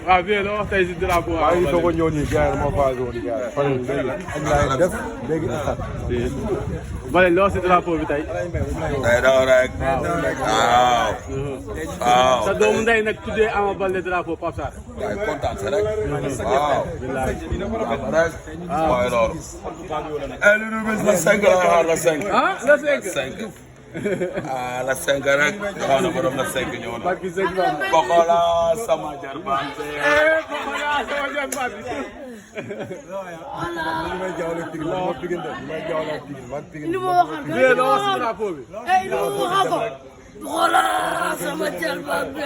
waaw bien loo wax tey si drapeau maa ngi soog a ñëw nii gars yi ma phase woon gars yi fan léegi am naa def léegi Bale loo si drapeau bi tey. day daw rek. waaw. waaw. sa doomu ndey nag tuddee Ama Baldé drapeau Pape Sarr. waaye kontaan si rek. waaw. rek. mooy loolu. lu dul bés la 5 la xaar la 5. ah la 5. ah la 5 rek. xaw na borom la 5 ñëw na. barki sëñ Ba. Pokola sama jarbaat. Pokola sama jarbaat. may jawle tigil ma digënde may jawle tigil ma tigil loo wax si drapeau bi. Pokola sama jarbaat bi.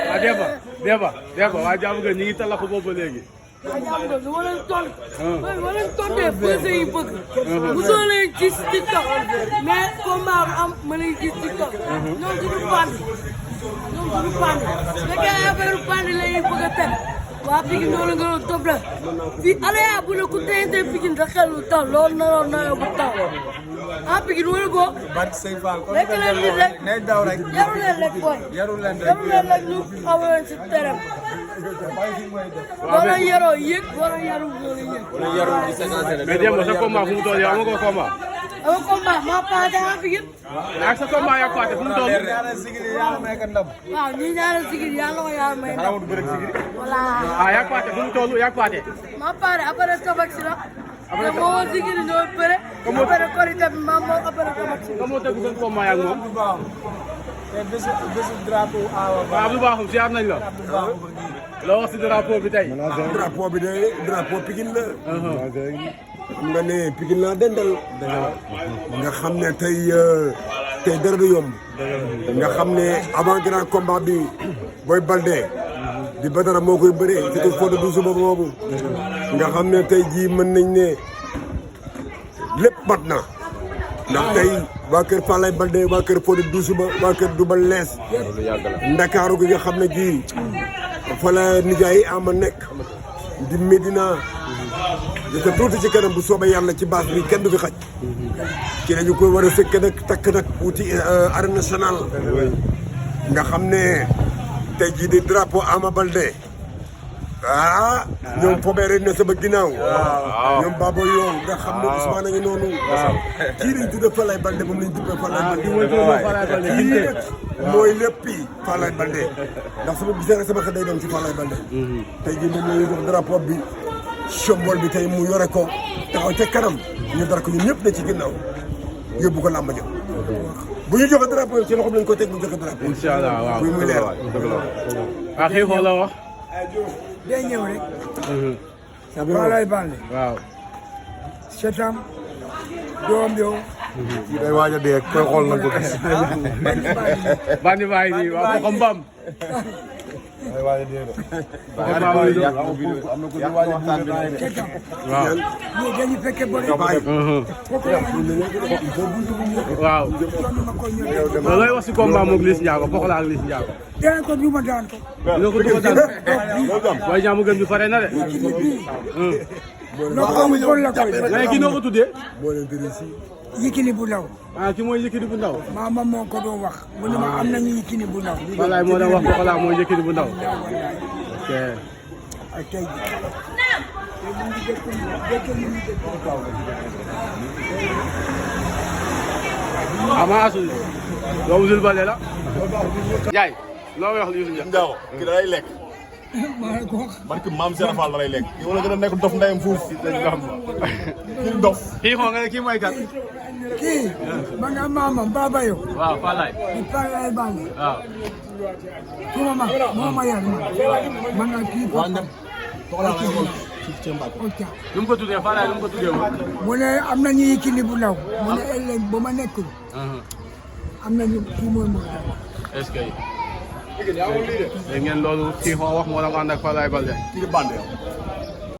Demba waa jàmm nga ñu ngi talaxu boobu ba léegi. waaw jàmm nga lu ma leen tontu. ma leen tontee posé yi bëgg. mosoo leen gis TikTok mais combat bu am ma leen gis TikTok. ñoom suñu bandi. su fekkee affaire bandi la ñuy bëgg a teg. waa Pikine loolu nga doon topp la fii Alioune bu ne ku teyante Pikine sa xel lu taw loolu naroon na bu taw ah Pikine wala ko. lekk leen nit rek yaru leen lekk booy. yaru leen lekk ñu xaw leen si terem. boo doon yaroo yëg boo doon yaru loolu yëg. mais Demba sa combat fu mu toll yow amagoo combat. ama combat maa paase ah Pikine. ak sa combat yaa paase fu mu toll. waaw ñi ñaanal sigil yàlla ko yàlla may ndam. voilà. ah yaa paase fu mu toll yaa paase. maa paase après tabax si la. après moo woo sigil ñoo bëre. après korite bi maa moo après tabax si. nga moo tëgg seen combat yaa ak moom. bésu drapeau waaw Abdou Bakhoum ziar nañ la. loo wax si drapeau bi tey. drapeau bi de drapeau Pikine la. xam nga ne Pikine laa dendal. nga xam ne tey dara du yomb. nga xam ne avant grand combat bi Boy Baldé di Badara moo koy bëree surtout foo de douze boobu. nga xam ne tey jii mën nañ ne lépp mat na. ndax tey waa kër Falaye Baldé waa kër Fodé Doussouba waa kër Doubal Lees Ndakaaru gi nga xam ne gii fa la nijaay ama nekk di Medina jota tuuti ci kanam bu soobee yàlla ci base bi kenn du fi xaj ci lañu koy war a fekk nag takk nag wuti arène nationale nga xam ne tey jii di drapeau Ama Baldé ñoom fobeere na sama ginnaaw ñoom Babo yow nga xam ne Ousmane a ngi noonu kii lañ tudde Falaye Baldé moom lañ tuddee Falaye Baldé kii nag mooy léppi Falaye Baldé ndax sama gisee rek sama xel day dem ci Falaye Baldé tey jii moom lañuy jox drapeau bi symbole bi tey mu yore ko taxaw ca kanam ñu dara ko ñun ñëpp ne ci ginnaaw yóbbu ko làmb ja bu ñu joxe drapeau ci loxoom lañ ko teg mu joxe drapeau incha allah waaw muy leer ah xiixoo la wax. day ñëw rek. Falaye Baldé. waaw. setam doom yow. day waaj a dee koy xool na ko gis. bandi baay nii waaw ko mbam. day waaj a dee de. am na ku di waaj a dee setam. waaw. ñii dañu fekke bëri. waaw. looy wax si combat moog Liss Ndiago Pokola ak Liss Ndiago. dinañ ko duma daan ko. dina ko duma daan. waaye jaamu gën bi pare na de. loxo mu bon la koy def. mais ki noo ko tuddee. Yékini bu ndaw. ah ki mooy Yékini bu ndaw. maama moo ko doon wax. mu ne ma am nañu Yékini bu ndaw. Falaye moo doon wax Pokola mooy Yékini bu ndaw. ok. ak tey Ama Asu doomu Jules Baldé la. Ndiaye loo may wax Youssou Ndiaye. Ndiago kii da lay lekk. man ki maam Serap Fall da lay lekk. kii wala gën a nekk dof ndeyam fuuf. kii dof. kii xoo nga ne kii mooy kat. kii ma nga maamam Baba yo. waaw Falaye. di Falaye Baldé. waaw. suma ma moo ma yar ma nga kii papa. lu mu ko tuddee Falaye lu mu ko tuddee woon. mu ne am nañu Yékini bu ndaw. mu ne ëllëg ba ma nekkul. am nañu kii mooy moo est-ce que. dégg ngeen loolu kii xoo wax moo la ànd ak Falaye Baldé. kii di bande yow.